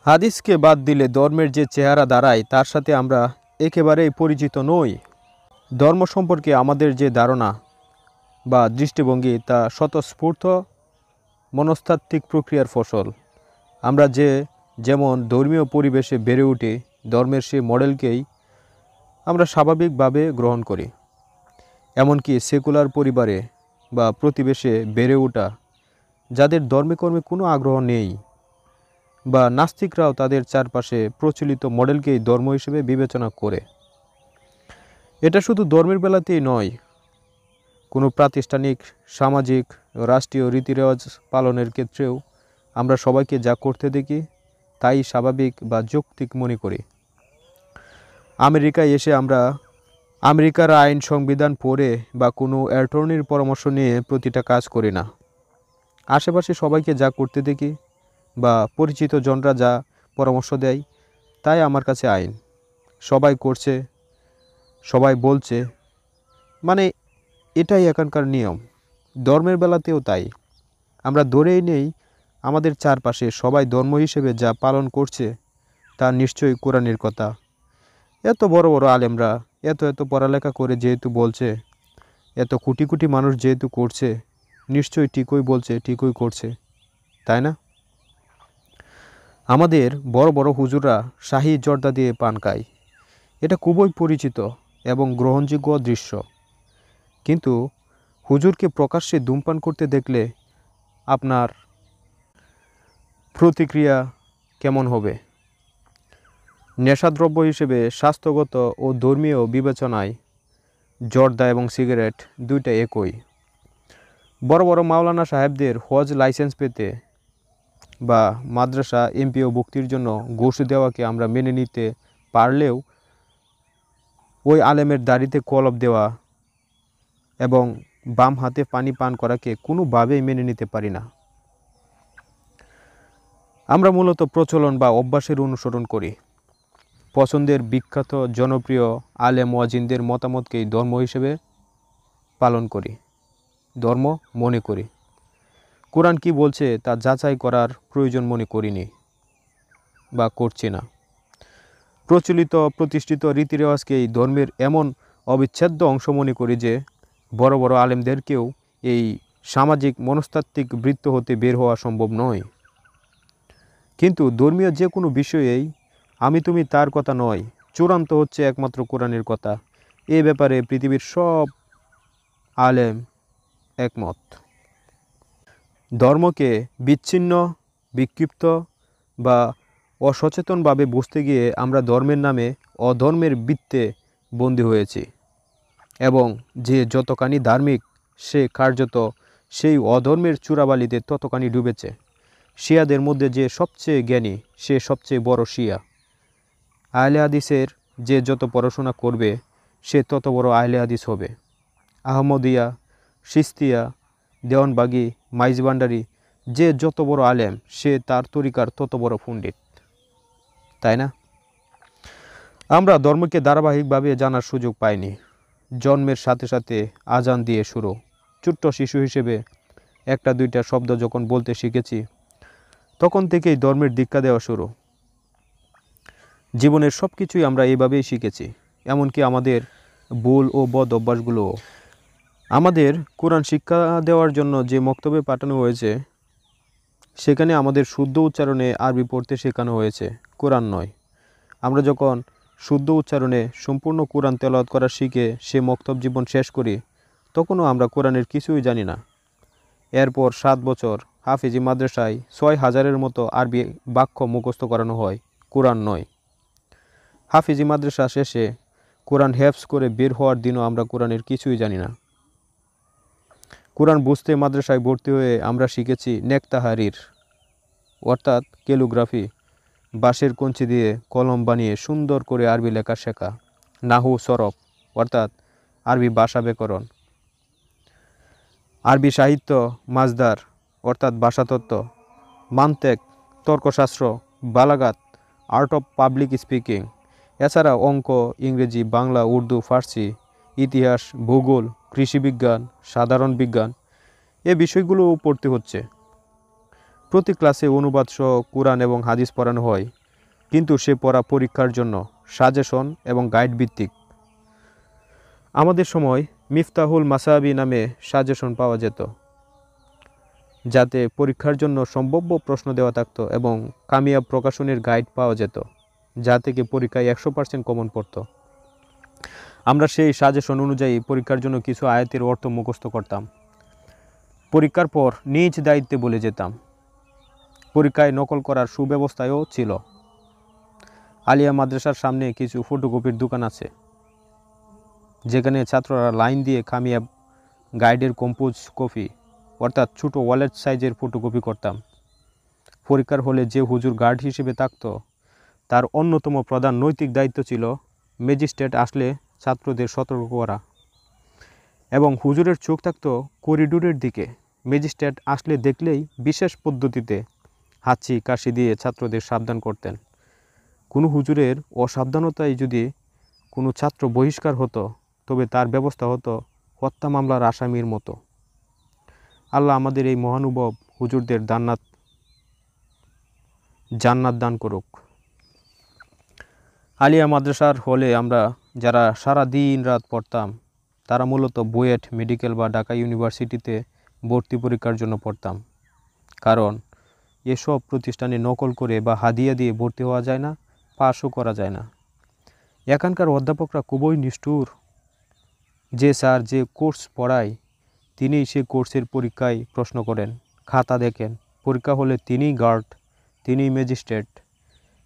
হাদিসকে বাদ দিলে ধর্মের যে চেহারা দাঁড়ায় তার সাথে আমরা একেবারেই পরিচিত নই। ধর্ম সম্পর্কে আমাদের যে ধারণা বা দৃষ্টিভঙ্গি তা স্বতঃস্ফূর্ত মনস্তাত্ত্বিক প্রক্রিয়ার ফসল। আমরা যেমন ধর্মীয় পরিবেশে বেড়ে উঠি, ধর্মের সেই মডেলকেই আমরা স্বাভাবিকভাবে গ্রহণ করি। এমনকি সেকুলার পরিবারে বা প্রতিবেশে বেড়ে ওঠা যাদের ধর্মে কর্মে কোনো আগ্রহ নেই বা নাস্তিকরাও তাদের চারপাশে প্রচলিত মডেলকেই ধর্ম হিসেবে বিবেচনা করে। এটা শুধু ধর্মের বেলাতেই নয়, কোনো প্রাতিষ্ঠানিক, সামাজিক, রাষ্ট্রীয় রীতিরেওয়াজ পালনের ক্ষেত্রেও আমরা সবাইকে যা করতে দেখি তাই স্বাভাবিক বা যৌক্তিক মনে করি। আমেরিকায় এসে আমরা আমেরিকার আইন সংবিধান পড়ে বা কোনো অ্যাটর্নির পরামর্শ নিয়ে প্রতিটা কাজ করি না। আশেপাশে সবাইকে যা করতে দেখি বা পরিচিত জনরা যা পরামর্শ দেয় তাই আমার কাছে আইন। সবাই করছে, সবাই বলছে, মানে এটাই এখানকার নিয়ম। ধর্মের বেলাতেও তাই। আমরা ধরেই নেই আমাদের চারপাশে সবাই ধর্ম হিসেবে যা পালন করছে তা নিশ্চয়ই কোরআনের কথা। এত বড় বড় আলেমরা এত পড়ালেখা করে যেহেতু বলছে, এত কোটি কোটি মানুষ যেহেতু করছে, নিশ্চয়ই ঠিকই বলছে, ঠিকই করছে, তাই না? আমাদের বড় বড় হুজুররা শাহী জর্দা দিয়ে পান খায়। এটা খুবই পরিচিত এবং গ্রহণযোগ্য দৃশ্য। কিন্তু হুজুরকে প্রকাশ্যে ধূমপান করতে দেখলে আপনার প্রতিক্রিয়া কেমন হবে? নেশাদ্রব্য হিসেবে স্বাস্থ্যগত ও ধর্মীয় বিবেচনায় জর্দা এবং সিগারেট দুইটা একই। বড় বড় মাওলানা সাহেবদের হজ লাইসেন্স পেতে বা মাদ্রাসা এমপিও ভুক্তির জন্য ঘুষ দেওয়াকে আমরা মেনে নিতে পারলেও ওই আলেমের দাড়িতে কলব দেওয়া এবং বাম হাতে পানি পান করাকে কোনোভাবেই মেনে নিতে পারি না। আমরা মূলত প্রচলন বা অভ্যাসের অনুসরণ করি। পছন্দের বিখ্যাত জনপ্রিয় আলেম ওয়াজিনদের মতামতকেই ধর্ম হিসেবে পালন করি, ধর্ম মনে করি। কোরআন কি বলছে তা যাচাই করার প্রয়োজন মনে করিনি বা করছি না। প্রচলিত প্রতিষ্ঠিত রীতিরেওয়াজকেই ধর্মের এমন অবিচ্ছেদ্য অংশ মনে করি যে বড় বড় আলেমদেরকেও এই সামাজিক মনস্তাত্ত্বিক বৃত্ত হতে বের হওয়া সম্ভব নয়। কিন্তু ধর্মীয় যে কোনো বিষয়েই আমি তুমি তার কথা নয়, চূড়ান্ত হচ্ছে একমাত্র কোরআনের কথা। এ ব্যাপারে পৃথিবীর সব আলেম একমত। ধর্মকে বিচ্ছিন্ন, বিক্ষিপ্ত বা অসচেতনভাবে বুঝতে গিয়ে আমরা ধর্মের নামে অধর্মের বৃত্তে বন্দী হয়েছি এবং যে যতখানি ধার্মিক সে কার্যত সেই অধর্মের চূড়াবালিতে ততখানি ডুবেছে। শিয়াদের মধ্যে যে সবচেয়ে জ্ঞানী সে সবচেয়ে বড় শিয়া। আহলে হাদিসের যে যত পড়াশোনা করবে সে তত বড় আহলে হাদিস হবে। আহমদিয়া, সিস্তিয়া, দেওয়ানবাগি, মাইজভান্ডারি যে যত বড় আলেম সে তার তরিকার তত বড় পণ্ডিত, তাই না? আমরা ধর্মকে ধারাবাহিকভাবে জানার সুযোগ পাইনি। জন্মের সাথে সাথে আজান দিয়ে শুরু। ছোট্ট শিশু হিসেবে একটা দুইটা শব্দ যখন বলতে শিখেছি তখন থেকেই ধর্মের দীক্ষা দেওয়া শুরু। জীবনের সব কিছুই আমরা এইভাবেই শিখেছি, এমনকি আমাদের ভুল ও বদ অভ্যাসগুলোও। আমাদের কোরআন শিক্ষা দেওয়ার জন্য যে মক্তবে পাঠানো হয়েছে সেখানে আমাদের শুদ্ধ উচ্চারণে আরবি পড়তে শেখানো হয়েছে, কোরআন নয়। আমরা যখন শুদ্ধ উচ্চারণে সম্পূর্ণ কোরআন তেলাওয়াত করা শিখে সে মক্তব জীবন শেষ করি তখনও আমরা কোরআনের কিছুই জানি না। এরপর 7 বছর হাফিজি মাদ্রাসায় 6000-এর মতো আরবি বাক্য মুখস্থ করানো হয়, কোরআন নয়। হাফিজি মাদ্রাসা শেষে কোরআন হেফজ করে বের হওয়ার দিনও আমরা কোরআনের কিছুই জানি না। কোরআন বুঝতে মাদ্রাসায় ভর্তি হয়ে আমরা শিখেছি নেকতাহারির অর্থাৎ ক্যালিগ্রাফি, বাঁশের কঞ্চি দিয়ে কলম বানিয়ে সুন্দর করে আরবি লেখা শেখা, নাহু সরফ অর্থাৎ আরবি ভাষা ব্যাকরণ, আরবি সাহিত্য মাজদার অর্থাৎ ভাষাতত্ত্ব, মান্তেক তর্কশাস্ত্র, বালাগাত আর্ট অফ পাবলিক স্পিকিং, এছাড়া অঙ্ক, ইংরেজি, বাংলা, উর্দু, ফার্সি, ইতিহাস, ভূগোল, কৃষিবিজ্ঞান, সাধারণ বিজ্ঞান এ বিষয়গুলোও পড়তে হচ্ছে। প্রতি ক্লাসে অনুবাদ সহ কোরআন এবং হাদিস পড়ানো হয়, কিন্তু সে পড়া পরীক্ষার জন্য সাজেশন এবং গাইড ভিত্তিক। আমাদের সময় মিফতাহুল মাসাবি নামে সাজেশন পাওয়া যেত, যাতে পরীক্ষার জন্য সম্ভাব্য প্রশ্ন দেওয়া থাকতো, এবং কামিয়াব প্রকাশনের গাইড পাওয়া যেত, যা থেকে পরীক্ষায় 100% কমন পড়ত। আমরা সেই সাজেশন অনুযায়ী পরীক্ষার জন্য কিছু আয়াতের অর্থ মুখস্থ করতাম। পরীক্ষার পর নিজ দায়িত্বে বলে যেতাম। পরীক্ষায় নকল করার সুব্যবস্থাও ছিল। আলিয়া মাদ্রাসার সামনে কিছু ফটোকপির দোকান আছে, যেখানে ছাত্ররা লাইন দিয়ে কামিয়াব গাইডের কম্পোজ কপি, অর্থাৎ ছোটো ওয়ালেট সাইজের ফটোকপি করতাম। পরীক্ষার হলে যে হুজুর গার্ড হিসেবে থাকতো, তার অন্যতম প্রধান নৈতিক দায়িত্ব ছিল ম্যাজিস্ট্রেট আসলে ছাত্রদের সতর্ক করা, এবং হুজুরের চোখ থাকতো করিডোরের দিকে। ম্যাজিস্ট্রেট আসলে দেখলেই বিশেষ পদ্ধতিতে হাঁচি কাশি দিয়ে ছাত্রদের সাবধান করতেন। কোনো হুজুরের অসাবধানতায় যদি কোনো ছাত্র বহিষ্কার হতো, তবে তার ব্যবস্থা হতো হত্যা মামলার আসামির মতো। আল্লাহ আমাদের এই মহানুভব হুজুরদের জান্নাত দান করুক। আলিয়া মাদ্রাসার হলে আমরা যারা সারা দিন রাত পড়তাম, তারা মূলত বুয়েট মেডিকেল বা ঢাকা ইউনিভার্সিটিতে ভর্তি পরীক্ষার জন্য পড়তাম। কারণ এসব প্রতিষ্ঠানে নকল করে বা হাদিয়া দিয়ে ভর্তি হওয়া যায় না, পাসও করা যায় না। এখানকার অধ্যাপকরা খুবই নিষ্ঠুর। যে স্যার যে কোর্স পড়ায়, তিনিই সে কোর্সের পরীক্ষায় প্রশ্ন করেন, খাতা দেখেন। পরীক্ষা হলে তিনিই গার্ড, তিনিই ম্যাজিস্ট্রেট।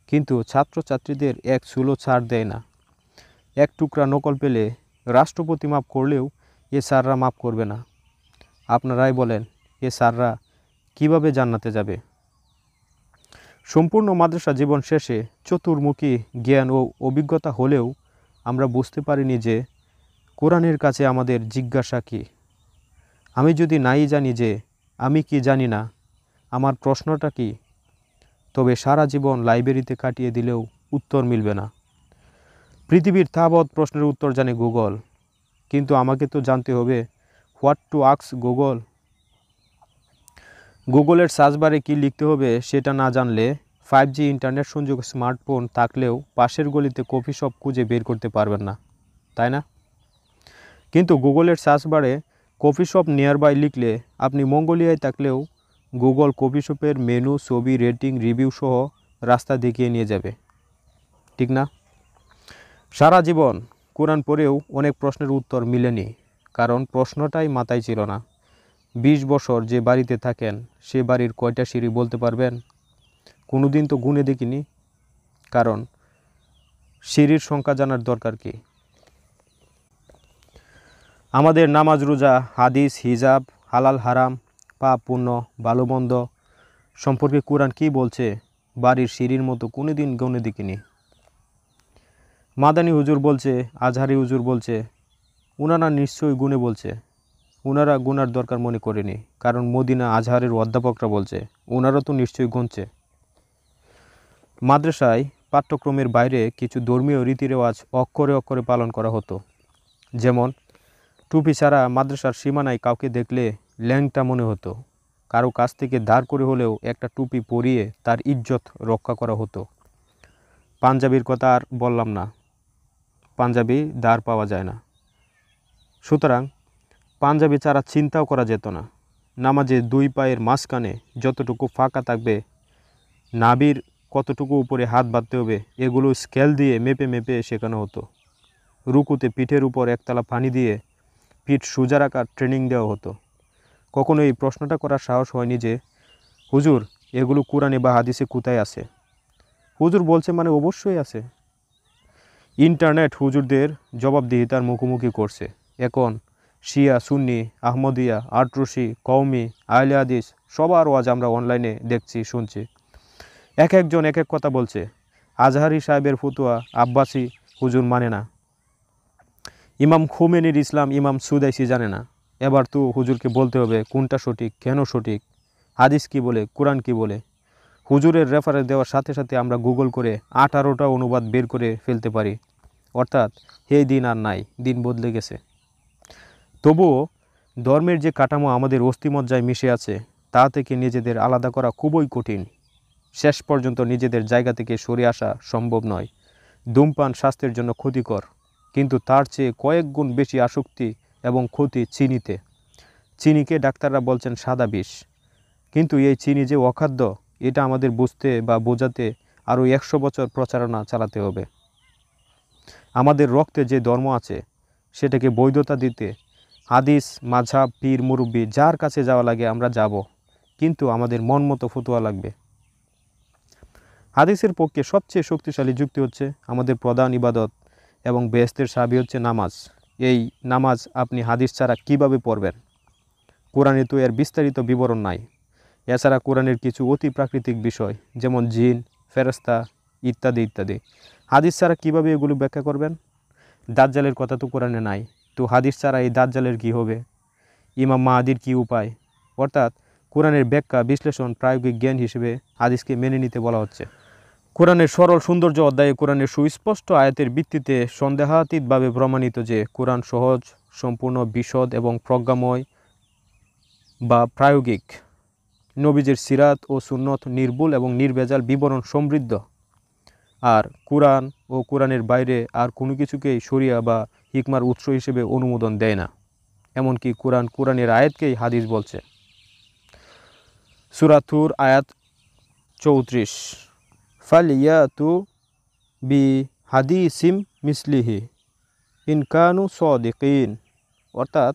কিন্তু ছাত্রছাত্রীদের এক চুলো ছাড় দেয় না। এক টুকরা নকল পেলে রাষ্ট্রপতি মাপ করলেও এ স্যাররা মাপ করবে না। আপনারাই বলেন, এ স্যাররা কীভাবে জান্নাতে যাবে? সম্পূর্ণ মাদ্রাসা জীবন শেষে চতুর্মুখী জ্ঞান ও অভিজ্ঞতা হলেও আমরা বুঝতে পারিনি যে কোরআনের কাছে আমাদের জিজ্ঞাসা কী। আমি যদি নাই জানি যে আমি কি জানি না, আমার প্রশ্নটা কি, তবে সারা জীবন লাইব্রেরিতে কাটিয়ে দিলেও উত্তর মিলবে না। পৃথিবীর তাবৎ প্রশ্নের উত্তর জানে গুগল, কিন্তু আমাকে তো জানতে হবে হোয়াট টু আস্ক গুগল। গুগলের সার্চ বারে কী লিখতে হবে সেটা না জানলে 5G ইন্টারনেট সংযোগ স্মার্টফোন থাকলেও পাশের গলিতে কফি শপ খুঁজে বের করতে পারবেন না, তাই না? কিন্তু গুগলের সার্চ বারে কফি শপ নিয়ারবাই লিখলে আপনি মঙ্গোলিয়ায় থাকলেও গুগল কফি শপের মেনু, ছবি, রেটিং, রিভিউ সহ রাস্তা দেখিয়ে নিয়ে যাবে, ঠিক না? সারা জীবন কোরআন পড়েও অনেক প্রশ্নের উত্তর মিলেনি, কারণ প্রশ্নটাই মাথায় ছিল না। 20 বছর যে বাড়িতে থাকেন, সে বাড়ির কয়টা সিঁড়ি বলতে পারবেন? কোনো দিন তো গুনে দেখিনি, কারণ সিঁড়ির সংখ্যা জানার দরকার কি? আমাদের নামাজ, রোজা, হাদিস, হিজাব, হালাল হারাম, পাপ পুণ্য, ভালো মন্দ সম্পর্কে কোরআন কী বলছে বাড়ির সিঁড়ির মতো কোনো দিন গুনে দেখিনি। মাদানী হুজুর বলছে, আজহারি হুজুর বলছে, ওনারা নিশ্চয়ই গুনে বলছে। ওনারা গুনার দরকার মনে করেনি, কারণ মদিনা আজহারের অধ্যাপকরা বলছে, ওনারা তো নিশ্চয়ই গুনছে। মাদ্রাসায় পাঠ্যক্রমের বাইরে কিছু ধর্মীয় রীতিরেওয়াজ অক্ষরে অক্ষরে পালন করা হতো। যেমন টুপি ছাড়া মাদ্রাসার সীমানায় কাউকে দেখলে ল্যাংটা মনে হতো। কারো কাছ থেকে ধার করে হলেও একটা টুপি পরিয়ে তার ইজ্জত রক্ষা করা হতো। পাঞ্জাবির কথা আর বললাম না, পাঞ্জাবি ধার পাওয়া যায় না, সুতরাং পাঞ্জাবি ছাড়া চিন্তাও করা যেত না। নামাজে 2 পায়ের মাঝখানে যতটুকু ফাঁকা থাকবে, নাভির কতটুকু উপরে হাত বাঁধতে হবে, এগুলো স্কেল দিয়ে মেপে মেপে শেখানো হতো। রুকুতে পিঠের উপর একতলা পানি দিয়ে পিঠ সোজা রাখার ট্রেনিং দেওয়া হতো। কখনো এই প্রশ্নটা করার সাহস হয়নি যে, হুজুর এগুলো কোরআনে বা হাদিসে কোথায় আছে? হুজুর বলছে মানে অবশ্যই আছে। ইন্টারনেট হুজুরদের জবাবদিহিতার মুখোমুখি করছে। এখন শিয়া, সুন্নি, আহমদিয়া, আটরশি, কওমি, আহলে হাদিস সবার ওয়াজ আমরা অনলাইনে দেখছি, শুনছি। এক একজন এক এক কথা বলছে। আজহারি সাহেবের ফতুয়া আব্বাসি হুজুর মানে না, ইমাম খুমেনির ইসলাম ইমাম সুদাইসি জানে না। এবার তো হুজুরকে বলতে হবে কোনটা সঠিক, কেন সঠিক, হাদিস কি বলে, কোরআন কি বলে। হুজুরের রেফারেন্স দেওয়ার সাথে সাথে আমরা গুগল করে 18টা অনুবাদ বের করে ফেলতে পারি। অর্থাৎ এই দিন আর নাই, দিন বদলে গেছে। তবুও ধর্মের যে কাঠামো আমাদের অস্থিমজ্জায় মিশে আছে, তা থেকে নিজেদের আলাদা করা খুবই কঠিন। শেষ পর্যন্ত নিজেদের জায়গা থেকে সরে আসা সম্ভব নয়। ধূমপান স্বাস্থ্যের জন্য ক্ষতিকর, কিন্তু তার চেয়ে কয়েক গুণ বেশি আসক্তি এবং ক্ষতি চিনিতে। চিনিকে ডাক্তাররা বলছেন সাদা বিষ, কিন্তু এই চিনি যে অখাদ্য এটা আমাদের বুঝতে বা বোঝাতে আরও 100 বছর প্রচারণা চালাতে হবে। আমাদের রক্তে যে ধর্ম আছে সেটাকে বৈধতা দিতে হাদিস, মাযহাব, পীর, মুরব্বি যার কাছে যাওয়া লাগে আমরা যাব, কিন্তু আমাদের মন মতো ফতোয়া লাগবে। হাদিসের পক্ষে সবচেয়ে শক্তিশালী যুক্তি হচ্ছে আমাদের প্রধান ইবাদত এবং বেহেশতের চাবি হচ্ছে নামাজ। এই নামাজ আপনি হাদিস ছাড়া কীভাবে পড়বেন? কোরআনে তো এর বিস্তারিত বিবরণ নাই। এছাড়া কোরআনের কিছু অতি প্রাকৃতিক বিষয় যেমন জিন, ফেরেশতা ইত্যাদি ইত্যাদি, হাদিস ছাড়া কীভাবে এগুলো ব্যাখ্যা করবেন? দাজ্জালের কথা তো কোরআনে নাই, তো হাদিস ছাড়া এই দাজ্জালের কী হবে? ইমাম মাহাদির কী উপায়? অর্থাৎ কোরআনের ব্যাখ্যা, বিশ্লেষণ, প্রায়োগিক জ্ঞান হিসেবে হাদিসকে মেনে নিতে বলা হচ্ছে। কোরআনের সরল সৌন্দর্য অধ্যায়ে কোরআনের সুস্পষ্ট আয়াতের ভিত্তিতে সন্দেহাতীতভাবে প্রমাণিত যে কোরআন সহজ, সম্পূর্ণ, বিশদ এবং প্রজ্ঞাময় বা প্রায়োগিক। নবীজের সিরাত ও সুন্নত নির্ভুল এবং নির্ভেজাল বিবরণ সমৃদ্ধ। আর কোরআন ও কোরআনের বাইরে আর কোনো কিছুকেই শরিয়া বা হিকমার উৎস হিসেবে অনুমোদন দেয় না। এমনকি কোরআনের আয়াতকেই হাদিস বলছে। সূরা তুর আয়াত 34, ফালিয়াতু বি হাদিসিম মিসলিহি ইন কানু সাদিকিন, অর্থাৎ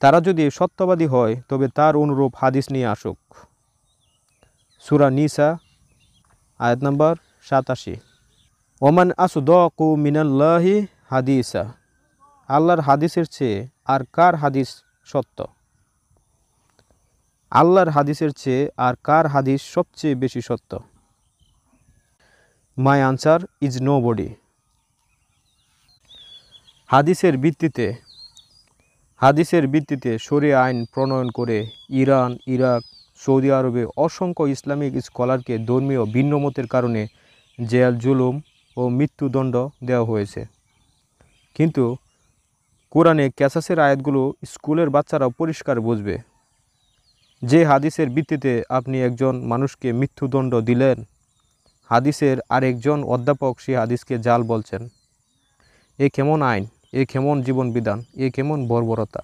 তারা যদি সত্যবাদী হয় তবে তার অনুরূপ হাদিস নিয়ে আসুক। সূরা নিসা আয়াত নাম্বার 87, ওমান আসদাকু মিনাল্লাহি হাদিসা, আল্লাহর হাদিসের চেয়ে আর কার হাদিস সত্য? আল্লাহর হাদিসের চেয়ে আর কার হাদিস সবচেয়ে বেশি সত্য? মাই আনসার ইজ নোবডি। হাদিসের ভিত্তিতে শরিয়া আইন প্রণয়ন করে ইরান, ইরাক, সৌদি আরবে অসংখ্য ইসলামিক স্কলারকে ধর্মীয় ভিন্নমতের কারণে জেল, জুলুম ও মৃত্যুদণ্ড দেওয়া হয়েছে। কিন্তু কোরআনে ক্যাসাসের আয়াতগুলো স্কুলের বাচ্চারাও পরিষ্কার বুঝবে। যে হাদিসের ভিত্তিতে আপনি একজন মানুষকে মৃত্যুদণ্ড দিলেন, হাদিসের আরেকজন অধ্যাপক সেই হাদিসকে জাল বলছেন। এ কেমন আইন, এ কেমন জীবন বিধান, এ কেমন বর্বরতা!